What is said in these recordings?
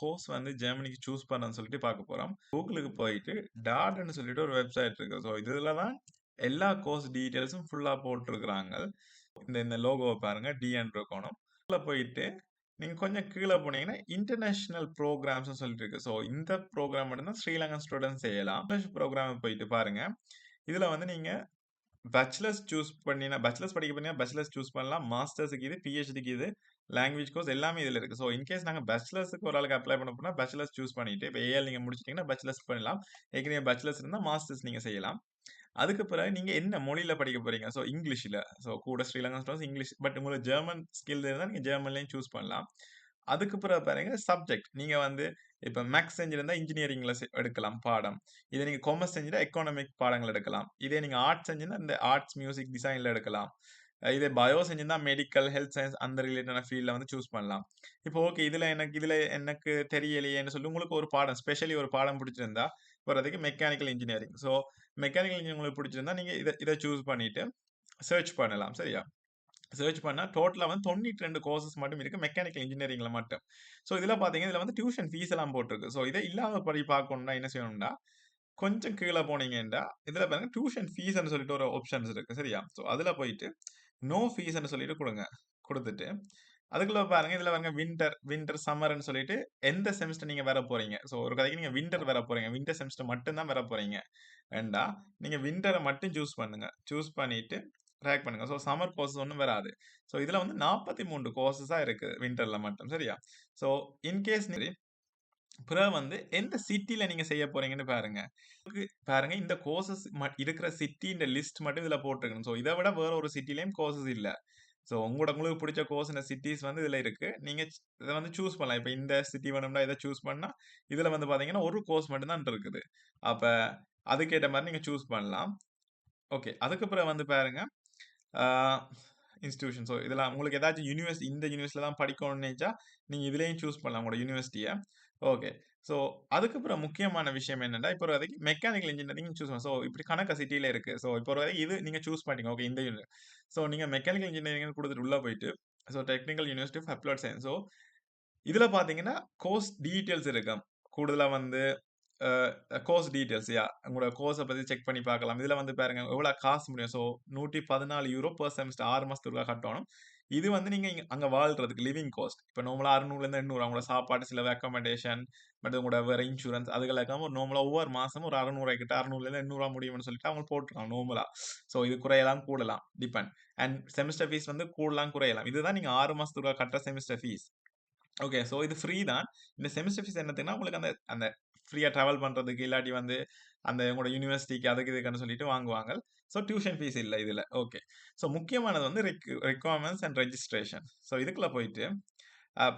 Course வந்து ஜெர்மனிக்கு choose பண்ணணும்னு சொல்லிட்டு பார்க்க போறோம். கூகுளுக்கு போயிட்டு டாட்ன்னு சொல்லிட்டு ஒரு வெப்சைட் இருக்கு. ஸோ இதுல தான் எல்லா கோர்ஸ் டீட்டெயில்ஸும் ஃபுல்லா போட்டிருக்கிறாங்க. இந்த லோகோவை பாருங்க டின்னு இருக்கணும். உள்ள போயிட்டு நீங்க கொஞ்சம் கீழே போனீங்கன்னா இன்டர்நேஷனல் ப்ரோக்ராம்ஸ் சொல்லிட்டு இருக்கு. ஸோ இந்த ப்ரோக்ராம் மட்டும்தான் ஸ்ரீலங்கன் ஸ்டூடெண்ட்ஸ் செய்யலாம். ப்ரோக்ராம் போயிட்டு பாருங்க. இதுல வந்து நீங்க பேச்சுலர்ஸ் சூஸ் பண்ணினா பேச்சுலர்ஸ் படிக்க போனீங்கன்னா பேச்சுலர்ஸ் சூஸ் பண்ணலாம். மாஸ்டர்ஸ்க்கு இது, பிஹெச்டிக்கு இது, லாங்குவேஜ் கோர்ஸ் எல்லாமே இதுல இருக்கு. ஸோ இன்கேஸ் நாங்க பேச்சுலர்ஸ்க்கு ஒரு ஆளுக்கு அப்ளை பண்ண போனா பேச்சுலர்ஸ் சூஸ் பண்ணிட்டு, இப்போ ஏஎல் நீங்க முடிச்சிட்டீங்கன்னா பேச்சுலர்ஸ் பண்ணலாம். ஏற்கனவே பேச்சுலர்ஸ் இருந்தா மாஸ்டர்ஸ் நீங்க செய்யலாம். அதுக்கு பிறகு நீங்க என்ன மொழியில படிக்க போறீங்க? ஸோ இங்கிலீஷ்ல. ஸோ கூட ஸ்ரீலங்கன் ஸ்டூடண்ட்ஸ் இங்கிலீஷ். பட் உங்களுக்கு ஜெர்மன் ஸ்கில் இருந்தா நீங்க ஜெர்மன்லயும் சூஸ் பண்ணலாம். அதுக்கு பிறகு பாருங்க சப்ஜெக்ட். நீங்க வந்து இப்ப மேத்ஸ் செஞ்சிருந்தா இன்ஜினியரிங்ல எடுக்கலாம் பாடம். இதே நீங்க காமர்ஸ் செஞ்சிருந்தா எக்கனாமிக் பாடங்கள் எடுக்கலாம். இதே நீங்க ஆர்ட்ஸ் செஞ்சிருந்தா இந்த ஆர்ட்ஸ், மியூசிக், டிசைன்ல எடுக்கலாம். இதே பயோ செஞ்சிருந்தா மெடிக்கல், ஹெல்த் சயன்ஸ் அந்த ரிலேட்டடான ஃபீல்ட்ல வந்து சூஸ் பண்ணலாம். இப்போ ஓகே இதுல எனக்கு தெரியலையேன்னு சொல்லி உங்களுக்கு ஒரு பாடம் ஸ்பெஷலி ஒரு பாடம் பிடிச்சிருந்தா போறதுக்கு mechanical engineering. So mechanical engineering உங்களுக்கு பிடிச்சிருந்தா நீங்க இத சூஸ் பண்ணிட்டு சர்ச் பண்ணலாம். சரியா? சர்ச் பண்ணா டோட்டலா வந்து 92 கோர்சஸ் மட்டும் இருக்கு மெக்கானிக்கல் இன்ஜினியரிங்ல மட்டும். ஸோ இதுல பாத்தீங்கன்னா, இதுல வந்து டியூஷன் ஃபீஸ் எல்லாம் போட்டிருக்கு. ஸோ இத இல்லாத படி பார்க்கணும்னா என்ன செய்யணும்னா, கொஞ்சம் கீழ போனீங்கன்னா, இதுல பாருங்க டியூஷன் ஃபீஸ்ன்னு சொல்லிட்டு ஒரு ஆப்ஷன்ஸ் இருக்கு. சரியா? ஸோ அதுல போயிட்டு நோ ஃபீஸ்ன்னு சொல்லிட்டு குடுங்க. குடுத்துட்டு அதுக்குள்ள பாருங்க, இதுல பாருங்க வின்டர், சம்மர்ன்னு சொல்லிட்டு எந்த செமஸ்டர் நீங்க வர போறீங்க. ஸோ ஒரு கதைக்கு நீங்க வின்டர் வர போறீங்க. வின்டர் செமஸ்டர் மட்டும் தான் வர போறீங்க. வேண்டா, நீங்க வின்டர மட்டும் சூஸ் பண்ணுங்க. சூஸ் பண்ணிட்டு ட்ராக் பண்ணுங்க. ஸோ சம்மர் கோர்ஸ் ஒண்ணும் வராது. ஸோ இதுல வந்து 43 கோர்ஸஸா இருக்கு வின்டர்ல மட்டும். சரியா? ஸோ இன்கேஸ் பிறகு வந்து எந்த சிட்டில நீங்க செய்ய போறீங்கன்னு பாருங்க. பாருங்க இந்த கோர்சஸ் இருக்கிற சிட்டின்ற லிஸ்ட் மட்டும் இதுல போட்டுருக்கணும். ஸோ இத விட வேற ஒரு சிட்டிலயும் கோர்சஸ் இல்ல. ஸோ உங்களுக்கு பிடிச்ச கோர்ஸ் இந்த சிட்டீஸ் வந்து இதுல இருக்கு. நீங்க இத வந்து சூஸ் பண்ணலாம். இப்ப இந்த சிட்டி வேணும்னா இத சூஸ் பண்ணா, இதுல வந்து பாத்தீங்கன்னா ஒரு கோர்ஸ் மட்டும் தான் இருக்குது. அப்ப அதுக்கேத்த மாரி நீங்க சூஸ் பண்ணலாம். ஓகே. அதுக்கு பிறகு வந்து பாருங்க, ஆ இன்ஸ்டிடியூஷன். ஸோ இதெல்லாம் உங்களுக்கு ஏதாச்சும் இந்த யூனிவர்சிட்டில தான் படிக்கணும்னு நெனச்சா, நீங்க இதுலயும் சூஸ் பண்ணலாம் உங்களோட யூனிவர்சிட்டிய. ஓகே. ஸோ அதுக்கப்புறம் முக்கியமான விஷயம் என்னன்னா, இப்போ ஒரு வரைக்கும் மெக்கானிக்கல் இன்ஜினியரிங் சூஸ் பண்ணலாம். ஸோ இப்படி கணக்கு சிட்டில இருக்கு. ஸோ இப்போ ஒரு வரைக்கும் இது நீங்க சூஸ் பண்ணிட்டீங்க. ஓகே இந்த ஸோ நீங்க மெக்கானிக்கல் இன்ஜினியரிங்னு குடுத்துட்டு உள்ள போயிட்டு, so technical university of applied science. So இதுல பாத்தீங்கன்னா, கோர்ஸ் டீட்டெயில்ஸ் இருக்கும். கூடுதலா வந்து கோர்ஸ் டீட்டெயில்ஸ் உங்களோட கோர்ஸ பத்தி செக் பண்ணி பார்க்கலாம். இதுல வந்து பாருங்க எவ்வளோ காசு முடியும். ஸோ €114 பெர் செமஸ்டர் 6 மாசத்துக்கு கட்டணும். இது வந்து நீங்க அங்க வாழ்றதுக்கு லிவிங் காஸ்ட். இப்ப நார்மலா 600லேருந்து 800 உங்களோட சாப்பாடு, செலவு, அக்காமடேஷன் மற்றும் உங்களோட வேற இன்சூரன்ஸ் அதுகளுக்காக ஒரு நார்மலா ஒவ்வொரு மாசமும் ஒரு 600 கிட்ட 600லேருந்து 800 முடியும்னு சொல்லிட்டு அவங்க போட்டுருக்காங்க நார்மலா. ஸோ இது குறையலாம், கூடலாம் டிபெண்ட். அண்ட் செமஸ்டர் ஃபீஸ் வந்து கூடலாம், குறையலாம். இதுதான் நீங்க 6 மாசத்துக்கு கட்டுற செமஸ்டர் ஃபீஸ். ஓகே. ஸோ இது ஃப்ரீ தான். இந்த செமஸ்டர் ஃபீஸ் என்னத்துக்குன்னா, உங்களுக்கு அந்த அந்த ஃப்ரீயா டிராவல் பண்றதுக்கு, இல்லாட்டி வந்து அந்த உங்களோட யூனிவர்சிட்டிக்கு அதுக்கு இதுக்குன்னு சொல்லிட்டு வாங்குவாங்க. ஸோ டியூஷன் ஃபீஸ் இல்ல இதுல. ஓகே. ஸோ முக்கியமானது வந்து ரெக்வயர்மென்ட்ஸ் அண்ட் ரெஜிஸ்ட்ரேஷன். ஸோ இதுக்குள்ள போயிட்டு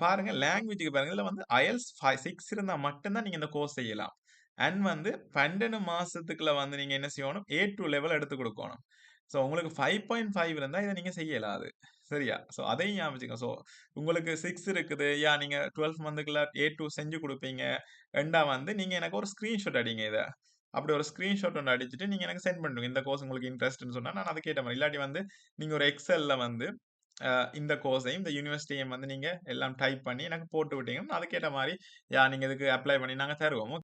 பாருங்க லாங்குவேஜ்க்கு பாருங்க. இதுல வந்து IELTS 6 இருந்தா மட்டும் தான் நீங்க இந்த கோர்ஸ் செய்யலாம். அண்ட் வந்து 12 மாசத்துக்குள்ள வந்து நீங்க என்ன செய்யணும்? A2 லெவல் எடுத்து குடுக்கணும். ஸோ உங்களுக்கு 5.5 இருந்தா இத நீங்க செய்ய இயலாது. சரியா? ஸோ அதையும் ஞாபகம் வச்சுக்கங்க. ஸோ உங்களுக்கு 6 இருக்குது. நீங்க 12 மந்த்துக்குள்ள A2 செஞ்சு குடுப்பீங்க. 2 வந்து நீங்க எனக்கு ஒரு ஸ்கிரீன்ஷாட் அடிங்க இத. அப்படி ஒரு ஸ்கிரீன்ஷாட் ஒண்ணு அடிச்சுட்டு நீங்க எனக்கு சென்ட் பண்ணுங்க. இந்த கோர்ஸ் உங்களுக்கு இன்ட்ரெஸ்ட்ன்னு சொன்னா, நான் அதுக்கு ஏத்த மாரி. இல்லாட்டி வந்து நீங்க ஒரு எக்ஸெல்ல வந்து இந்த கோர்ஸையும், இந்த யூனிவர்சிட்டியும் வந்து நீங்க எல்லாம் டைப் பண்ணி எனக்கு போட்டு விட்டீங்கன்னா, அதுக்கேத்த மாரி நீங்க இதுக்கு அப்ளை பண்ணி நாங்க தருவோம்.